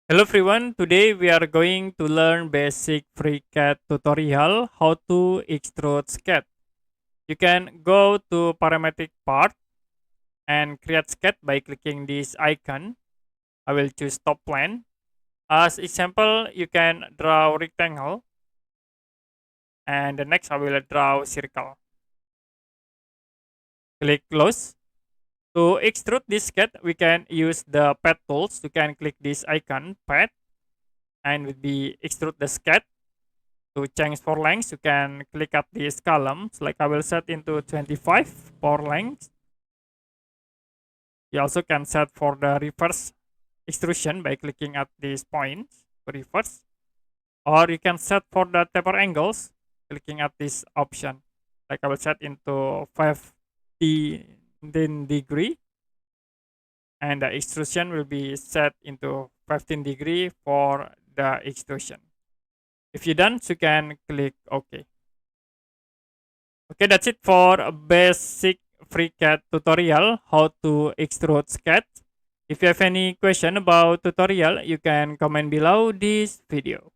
Hello everyone, today we are going to learn basic FreeCAD tutorial how to extrude sketch. You can go to parametric part and create sketch by clicking this icon. I will choose top plane. As example, you can draw rectangle and the next I will draw circle. Click close. To extrude this sketch, we can use the pad tools. You can click this icon pad and will be extrude the sketch. To change for length, you can click at these columns. Like I will set into 25 for length. You also can set for the reverse extrusion by clicking at these points to reverse. Or you can set for the taper angles, clicking at this option. Like I will set into 15 degree. And the extrusion will be set into 15 degree for the extrusion. If you're done, you can click OK. Okay, that's it for a basic FreeCAD tutorial, how to extrude sketch. If you have any question about tutorial, you can comment below this video.